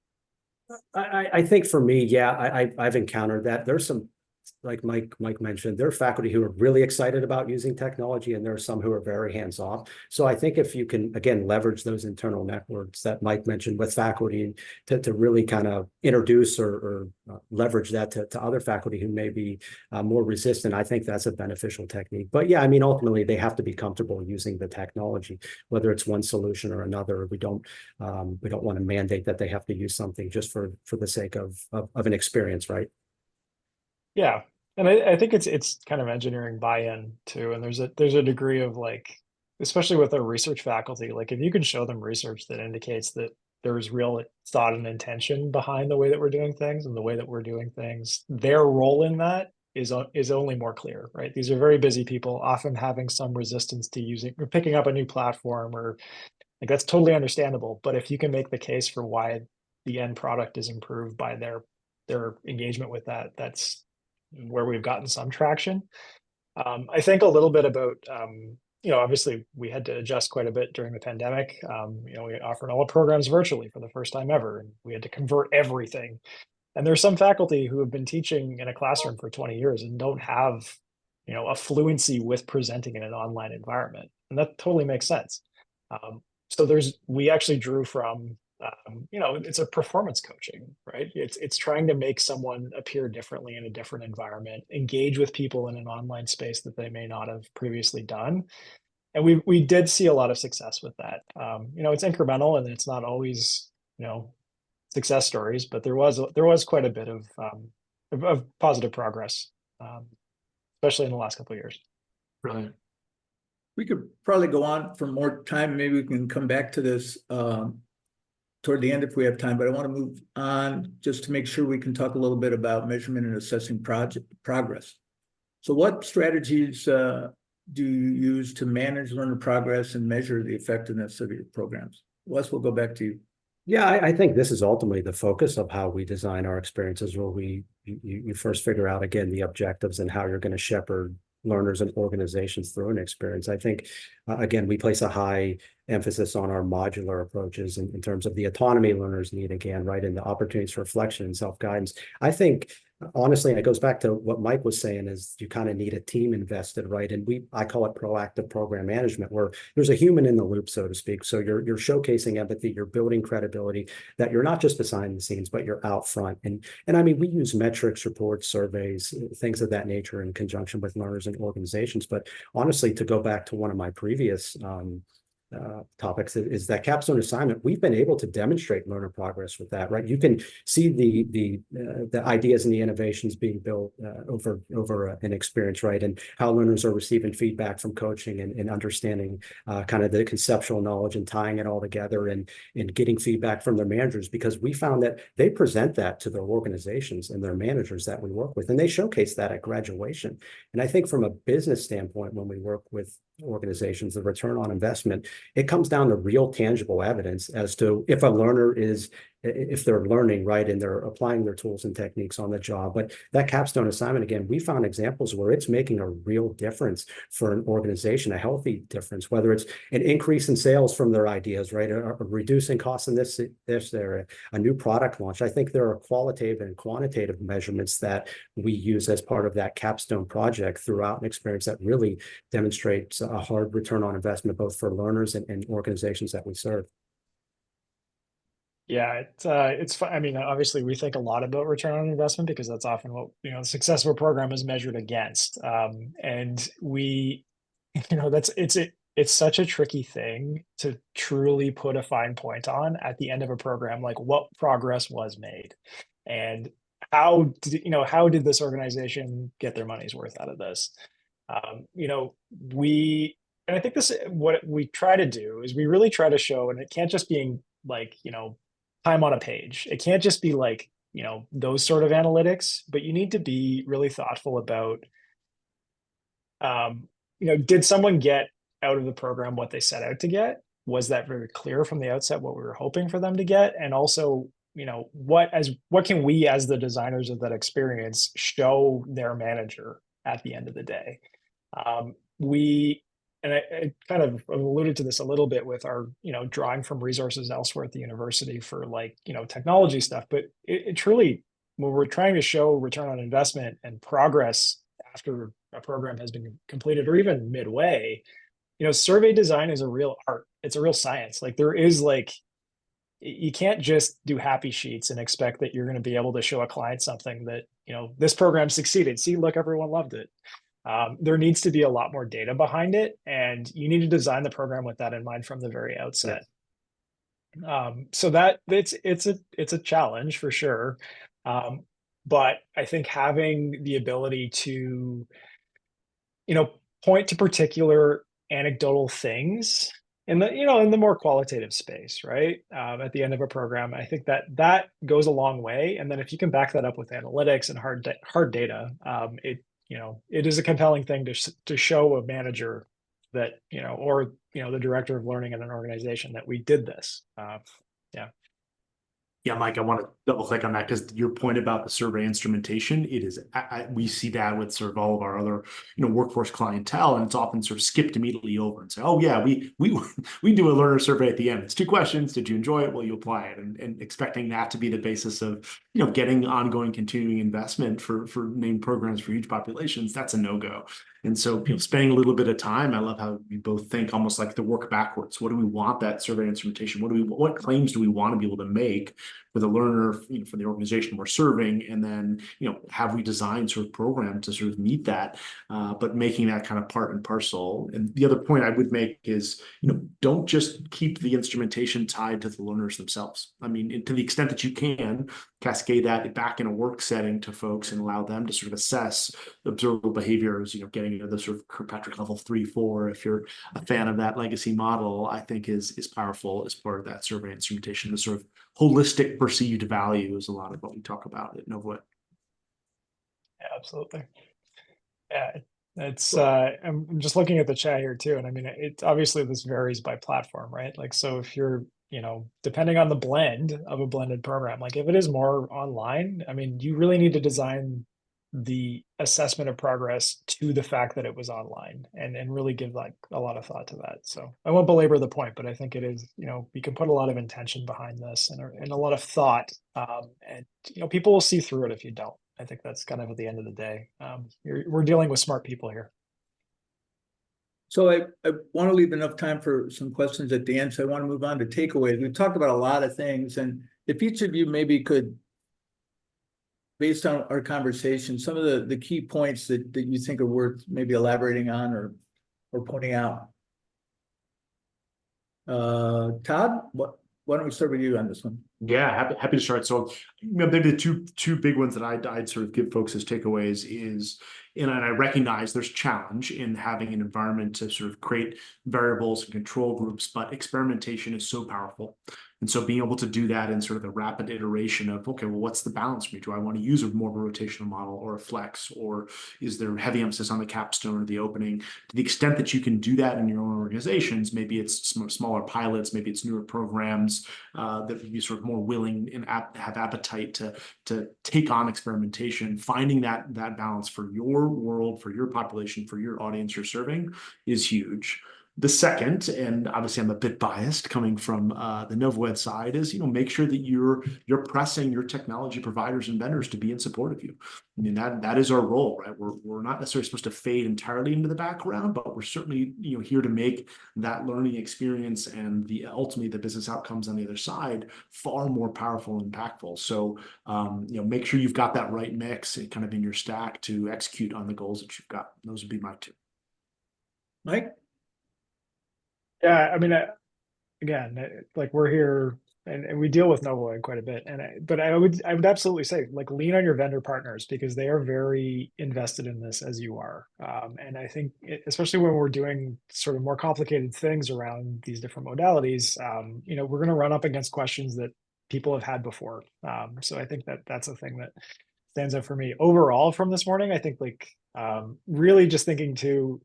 I think for me, yeah, I've encountered that. There's some like Mike mentioned, there are faculty who are really excited about using technology, and there are some who are very hands-off. So I think if you can, again, leverage those internal networks that Mike mentioned with faculty to really kind of introduce or leverage that to other faculty who may be more resistant, I think that's a beneficial technique. But yeah, I mean, ultimately, they have to be comfortable using the technology, whether it's one solution or another. We don't want to mandate that they have to use something just for the sake of an experience, right? Yeah. And I think it's kind of engineering buy-in too. And there's a degree of like, especially with our research faculty, like if you can show them research that indicates that there is real thought and intention behind the way that we're doing things and the way that we're doing things, their role in that is only more clear, right? These are very busy people, often having some resistance to using or picking up a new platform, or like that's totally understandable. But if you can make the case for why the end product is improved by their engagement with that, that's where we've gotten some traction. I think a little bit about, obviously we had to adjust quite a bit during the pandemic. We offered all the programs virtually for the first time ever, and we had to convert everything. And there's some faculty who have been teaching in a classroom for 20 years and don't have, a fluency with presenting in an online environment. And that totally makes sense. So we actually drew from, it's a performance coaching, right? It's trying to make someone appear differently in a different environment, engage with people in an online space that they may not have previously done. And we did see a lot of success with that. It's incremental and it's not always, success stories, but there was quite a bit of positive progress, especially in the last couple of years. Brilliant. We could probably go on for more time. Maybe we can come back to this toward the end if we have time, but I want to move on just to make sure we can talk a little bit about measurement and assessing progress. So what strategies do you use to manage learner progress and measure the effectiveness of your programs? Wes, we'll go back to you. Yeah, I think this is ultimately the focus of how we design our experiences, where you first figure out, again, the objectives and how you're going to shepherd learners and organizations through an experience. I think, again, we place a high emphasis on our modular approaches in terms of the autonomy learners need, again, right, and the opportunities for reflection and self-guidance. I think, honestly, and it goes back to what Mike was saying, is you kind of need a team invested, right? And I call it proactive program management, where there's a human in the loop, so to speak. So you're showcasing empathy, you're building credibility, that you're not just behind the scenes, but you're out front. And I mean, we use metrics, reports, surveys, things of that nature in conjunction with learners and organizations. But honestly, to go back to one of my previous topics, is that capstone assignment. We've been able to demonstrate learner progress with that, right? You can see the ideas and the innovations being built over an experience, right? And how learners are receiving feedback from coaching and understanding kind of the conceptual knowledge and tying it all together and getting feedback from their managers, because we found that they present that to their organizations and their managers that we work with, and they showcase that at graduation. And I think from a business standpoint, when we work with organizations, the return on investment, it comes down to real tangible evidence as to if they're learning, right, and they're applying their tools and techniques on the job. But that capstone assignment, again, we found examples where it's making a real difference for an organization, a healthy difference, whether it's an increase in sales from their ideas, right, or reducing costs in this area, a new product launch. I think there are qualitative and quantitative measurements that we use as part of that capstone project throughout an experience that really demonstrates a hard return on investment, both for learners and organizations that we serve. Yeah, it's fun. I mean, obviously, we think a lot about return on investment because that's often what the success of a program is measured against. And we, it's such a tricky thing to truly put a fine point on at the end of a program, like what progress was made, and how did this organization get their money's worth out of this? And I think what we try to do is we really try to show, and it can't just be like time on a page. It can't just be like, those sort of analytics, but you need to be really thoughtful about, did someone get out of the program what they set out to get? Was that very clear from the outset what we were hoping for them to get? And also, what can we as the designers of that experience show their manager at the end of the day? And I kind of alluded to this a little bit with our, drawing from resources elsewhere at the university for technology stuff, but it truly, when we're trying to show return on investment and progress after a program has been completed or even midway, survey design is a real art. It's a real science. Like there is like, you can't just do happy sheets and expect that you're going to be able to show a client something that, this program succeeded. See, look, everyone loved it. There needs to be a lot more data behind it, and you need to design the program with that in mind from the very outset. So that it's a challenge for sure. But I think having the ability to, point to particular anecdotal things in the more qualitative space, right? At the end of a program, I think that goes a long way. And then if you can back that up with analytics and hard data, it is a compelling thing to show a manager that, or the director of learning in an organization that we did this. Yeah, Mike, I want to double click on that because your point about the survey instrumentation, it is, we see that with sort of all of our other, workforce clientele, and it's often sort of skipped immediately over and say, oh yeah, we do a learner survey at the end. It's 2 questions. Did you enjoy it? Will you apply it? And expecting that to be the basis of, getting ongoing continuing investment for named programs for huge populations, that's a no-go. And so, spending a little bit of time, I love how we both think almost like the work backwards. What do we want that survey instrumentation? What claims do we want to be able to make for the learner, for the organization we're serving? And then, have we designed sort of program to sort of meet that, but making that kind of part and parcel. And the other point I would make is, don't just keep the instrumentation tied to the learners themselves. I mean, to the extent that you can, cascade that back in a work setting to folks and allow them to sort of assess observable behaviors, getting into the sort of Kirkpatrick level 3, 4, if you're a fan of that legacy model, I think is powerful as part of that survey instrumentation. The sort of holistic perceived value is a lot of what we talk about at NovoEd. Yeah, absolutely. Yeah, it's I'm just looking at the chat here too, and I mean, it obviously this varies by platform, right? Like, so if you're, depending on the blend of a blended program, like if it is more online, I mean, you really need to design the assessment of progress to the fact that it was online and really give like a lot of thought to that. So I won't belabor the point, but I think it is, you can put a lot of intention behind this and a lot of thought, and people will see through it if you don't. I think that's kind of at the end of the day. We're dealing with smart people here. So I want to leave enough time for some questions at the end. So I want to move on to takeaways. We've talked about a lot of things, and if each of you maybe could, based on our conversation, some of the key points that you think are worth maybe elaborating on or pointing out. Todd, why don't we start with you on this one? Yeah, happy to start. So maybe the two big ones that I'd sort of give folks as takeaways is, and I recognize there's challenge in having an environment to sort of create variables and control groups, but experimentation is so powerful. And so being able to do that in sort of the rapid iteration of, okay, well, what's the balance for me? Do I want to use more of a rotational model or a flex, or is there heavy emphasis on the capstone or the opening? To the extent that you can do that in your own organizations, maybe it's smaller pilots, maybe it's newer programs that would be sort of more willing and have appetite to take on experimentation. Finding that balance for your world, for your population, for your audience you're serving is huge. The second, and obviously I'm a bit biased coming from the NovoEd side, is make sure that you're pressing your technology providers and vendors to be in support of you. I mean, that is our role, right? We're not necessarily supposed to fade entirely into the background, but we're certainly here to make that learning experience and ultimately the business outcomes on the other side far more powerful and impactful. So make sure you've got that right mix and kind of in your stack to execute on the goals that you've got. Those would be my 2. Mike? Yeah, I mean, again, like we're here and we deal with NovoEd quite a bit, but I would absolutely say like lean on your vendor partners because they are very invested in this as you are, and I think especially when we're doing sort of more complicated things around these different modalities, we're going to run up against questions that people have had before. So I think that's a thing that stands out for me overall from this morning. I think like really just thinking too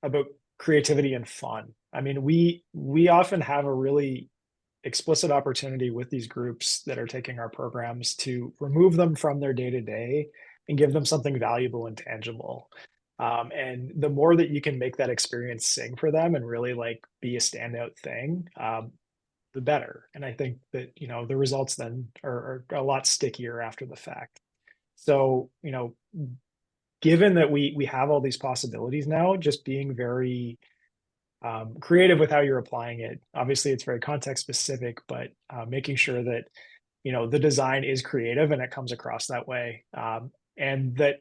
about creativity and fun. I mean, we often have a really explicit opportunity with these groups that are taking our programs to remove them from their day-to-day and give them something valuable and tangible. And the more that you can make that experience sing for them and really like be a standout thing, the better. And I think that, the results then are a lot stickier after the fact. So, given that we have all these possibilities now, just being very creative with how you're applying it. Obviously, it's very context specific, but making sure that the design is creative and it comes across that way, and that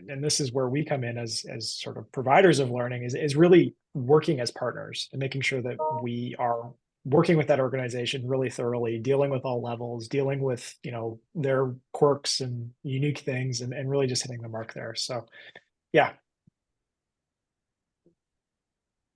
and this is where we come in as sort of providers of learning, is really working as partners and making sure that we are working with that organization really thoroughly, dealing with all levels, dealing with their quirks and unique things, and really just hitting the mark there. So yeah.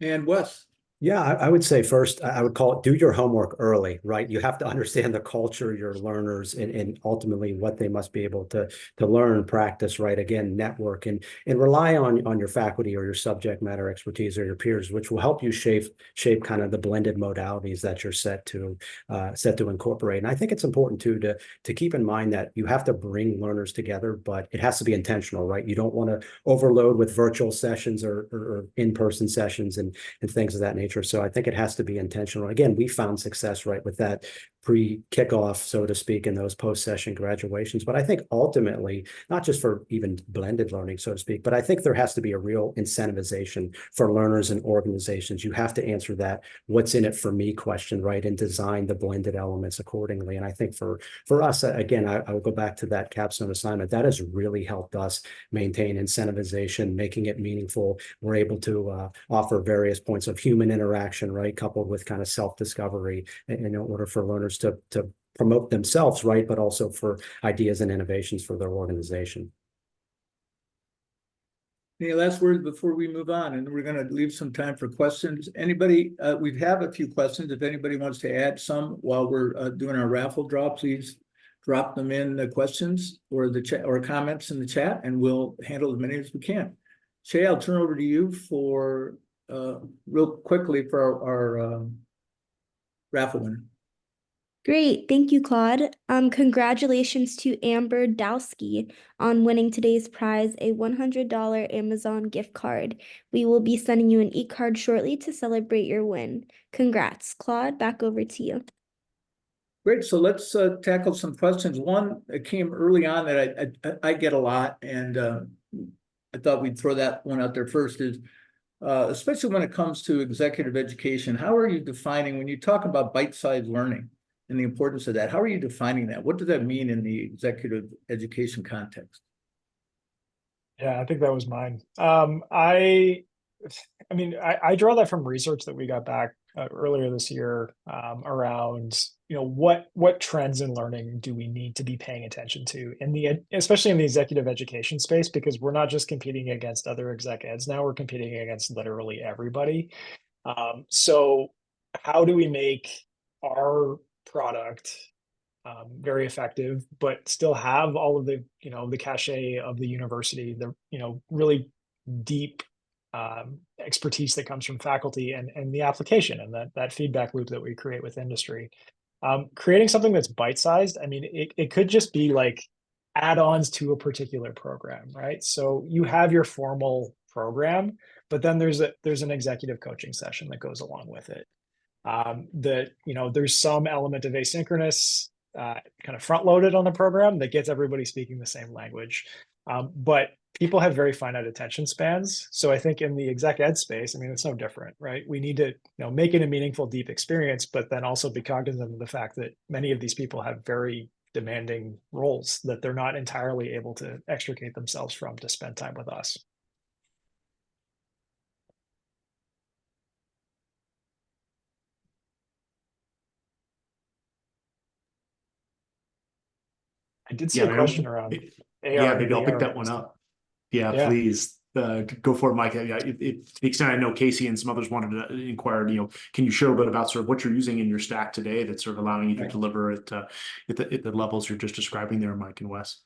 And Wes? Yeah, I would say first, I would call it do your homework early, right? You have to understand the culture, your learners, and ultimately what they must be able to learn, practice, right? Again, network and rely on your faculty or your subject matter expertise or your peers, which will help you shape kind of the blended modalities that you're set to incorporate. And I think it's important too to keep in mind that you have to bring learners together, but it has to be intentional, right? You don't want to overload with virtual sessions or in-person sessions and things of that nature. So I think it has to be intentional. Again, we found success, right, with that pre-kickoff, so to speak, in those post-session graduations. But I think ultimately, not just for even blended learning, so to speak, but I think there has to be a real incentivization for learners and organizations. You have to answer that what's in it for me question, right, and design the blended elements accordingly. And I think for us, again, I will go back to that capstone assignment. That has really helped us maintain incentivization, making it meaningful. We're able to offer various points of human interaction, right, coupled with kind of self-discovery in order for learners to promote themselves, right, but also for ideas and innovations for their organization. Any last words before we move on? And we're going to leave some time for questions. Anybody, we have a few questions. If anybody wants to add some while we're doing our raffle draw, please drop them in the questions or the chat or comments in the chat, and we'll handle as many as we can. Shay, I'll turn over to you for real quickly for our raffle winner. Great. Thank you, Claude. Congratulations to Amber Dowski on winning today's prize, a $100 Amazon gift card. We will be sending you an e-card shortly to celebrate your win. Congrats. Claude, back over to you. Great. So let's tackle some questions. One that came early on that I get a lot, and I thought we'd throw that one out there first is, especially when it comes to executive education, how are you defining, when you talk about bite-sized learning and the importance of that, how are you defining that? What does that mean in the executive education context? Yeah, I think that was mine. I mean, I draw that from research that we got back earlier this year around, what trends in learning do we need to be paying attention to especially in the executive education space, because we're not just competing against other exec eds now, we're competing against literally everybody. So how do we make our product very effective, but still have all of the, the cachet of the university, the, really deep expertise that comes from faculty and the application and that feedback loop that we create with industry. Creating something that's bite-sized, I mean, it could just be like add-ons to a particular program, right? So you have your formal program, but then there's an executive coaching session that goes along with it. There's some element of asynchronous kind of front-loaded on the program that gets everybody speaking the same language. But people have very finite attention spans. So I think in the exec ed space, I mean, it's no different, right? We need to make it a meaningful, deep experience, but then also be cognizant of the fact that many of these people have very demanding roles that they're not entirely able to extricate themselves from to spend time with us. I did see a question around AR. Yeah, maybe I'll pick that one up. Yeah, please. Go for it, Mike. Yeah, to the extent I know Casey and some others wanted to inquire, can you share a bit about sort of what you're using in your stack today that's sort of allowing you to deliver at the levels you're just describing there, Mike and Wes?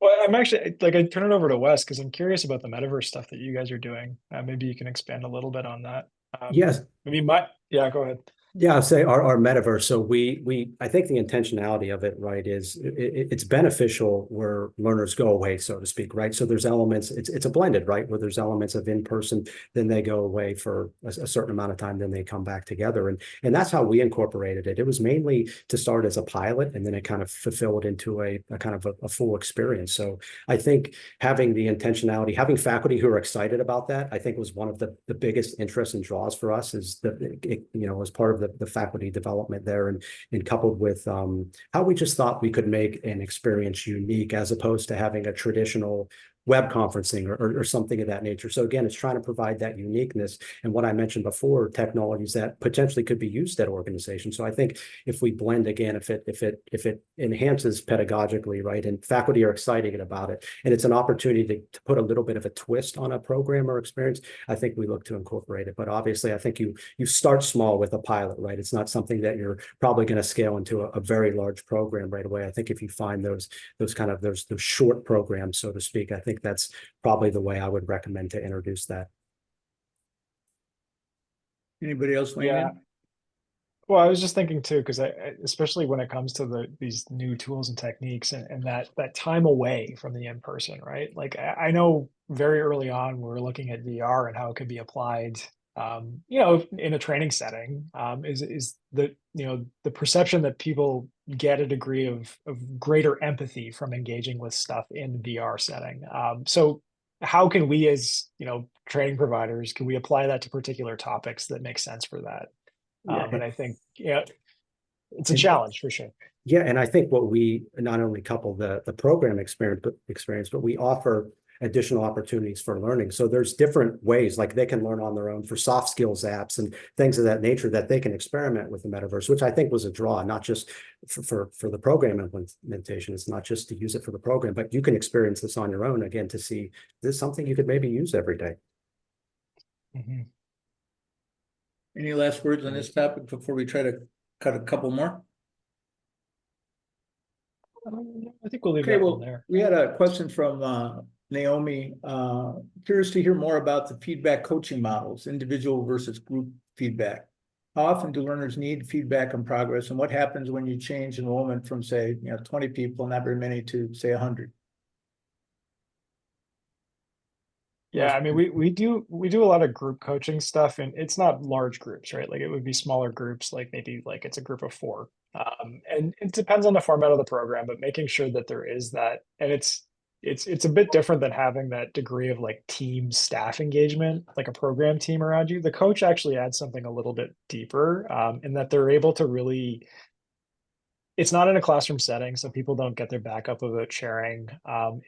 Well, I'm actually I turn it over to Wes because I'm curious about the metaverse stuff that you guys are doing. Maybe you can expand a little bit on that. Yes. Go ahead. Yeah, I'll say our metaverse. So I think the intentionality of it, right, is it's beneficial where learners go away, so to speak, right? So there's elements, it's a blended, right, where there's elements of in-person, then they go away for a certain amount of time, then they come back together. And that's how we incorporated it. It was mainly to start as a pilot, and then it kind of fulfilled into a kind of a full experience. So I think having the intentionality, having faculty who are excited about that, I think was one of the biggest interests and draws for us, is that as part of the faculty development there, and coupled with how we just thought we could make an experience unique as opposed to having a traditional web conferencing or something of that nature. So again, it's trying to provide that uniqueness. And what I mentioned before, technologies that potentially could be used at organizations. So I think if we blend again, if it enhances pedagogically, right, and faculty are excited about it, and it's an opportunity to put a little bit of a twist on a program or experience, I think we look to incorporate it. But obviously, I think you start small with a pilot, right? It's not something that you're probably going to scale into a very large program right away. I think if you find those short programs, so to speak, I think that's probably the way I would recommend to introduce that. Anybody else weighing Yeah. in? Well, I was just thinking too, because especially when it comes to these new tools and techniques, and that time away from the in-person, right? Like I know very early on we were looking at VR and how it could be applied, in a training setting. Is the the perception that people get a degree of greater empathy from engaging with stuff in VR setting. So how can we, as training providers, can we apply that to particular topics that make sense for that? And I think, it's a challenge for sure. Yeah, and I think what we not only couple the program experience, but we offer additional opportunities for learning. So there's different ways, like they can learn on their own for soft skills apps and things of that nature, that they can experiment with the metaverse, which I think was a draw, not just for the program implementation. It's not just to use it for the program, but you can experience this on your own, again, to see this is something you could maybe use every day. Mm-hmm. Any last words on this topic before we try to cut a couple more? I think we'll leave Okay, that well, one there. we had a question from Naomi. Curious to hear more about the feedback coaching models, individual versus group feedback. How often do learners need feedback on progress, and what happens when you change enrollment from, say, 20 people, not very many, to say 100? Yeah, I mean, we do a lot of group coaching stuff, and it's not large groups, right? Like it would be smaller groups, like maybe like it's a group of 4. And it depends on the format of the program, but making sure that there is that, and it's a bit different than having that degree of like team staff engagement, like a program team around you. The coach actually adds something a little bit deeper, in that they're able to really, it's not in a classroom setting, so people don't get their back up about sharing.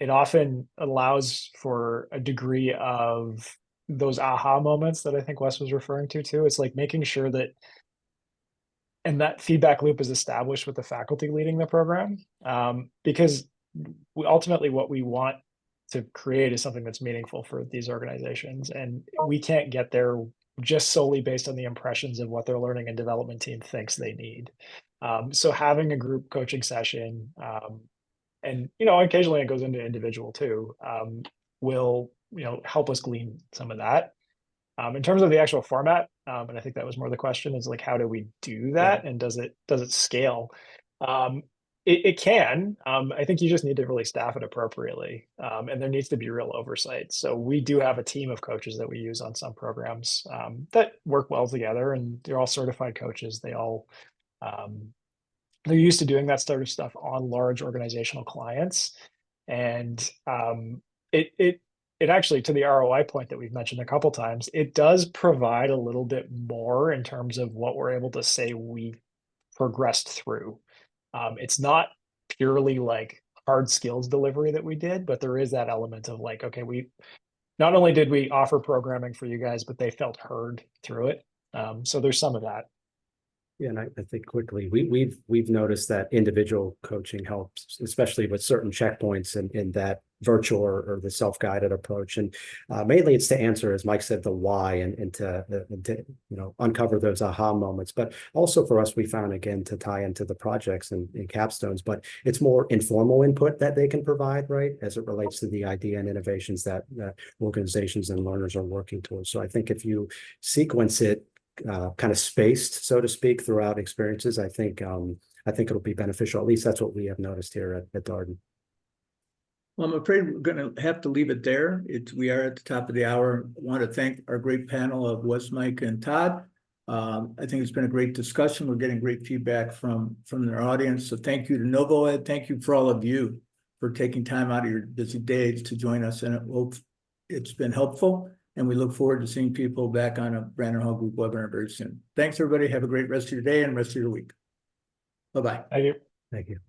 It often allows for a degree of those aha moments that I think Wes was referring to too. It's like making sure that, and that feedback loop is established with the faculty leading the program, because ultimately what we want to create is something that's meaningful for these organizations, and we can't get there just solely based on the impressions of what their learning and development team thinks they need. So having a group coaching session, and occasionally it goes into individual too, will help us glean some of that. In terms of the actual format, and I think that was more the question, is like, how do we do that, and does it scale? It can. I think you just need to really staff it appropriately, and there needs to be real oversight. So we do have a team of coaches that we use on some programs, that work well together, and they're all certified coaches. They all they're used to doing that sort of stuff on large organizational clients, and it actually, to the ROI point that we've mentioned a couple times, it does provide a little bit more in terms of what we're able to say we progressed through. It's not purely like hard skills delivery that we did, but there is that element of like, okay, we not only did we offer programming for you guys, but they felt heard through it. So there's some of that. Yeah, and I think quickly we've noticed that individual coaching helps, especially with certain checkpoints in that virtual or the self-guided approach. And mainly it's to answer, as Mike said, the why, and to uncover those aha moments. But also for us, we found, again, to tie into the projects and capstones, but it's more informal input that they can provide, right, as it relates to the idea and innovations that organizations and learners are working towards. So I think if you sequence it kind of spaced, so to speak, throughout experiences, I think it'll be beneficial. At least that's what we have noticed here at Darden. Well, I'm afraid we're going to have to leave it there. We are at the top of the hour. I want to thank our great panel of Wes, Mike, and Todd. I think it's been a great discussion. We're getting great feedback from their audience. So thank you to NovoEd. Thank you for all of you for taking time out of your busy days to join us. And it's been helpful. And we look forward to seeing people back on a Brandon Hall Group webinar very soon. Thanks, everybody. Have a great rest of your day and rest of your week. Bye-bye. Thank you. Thank you.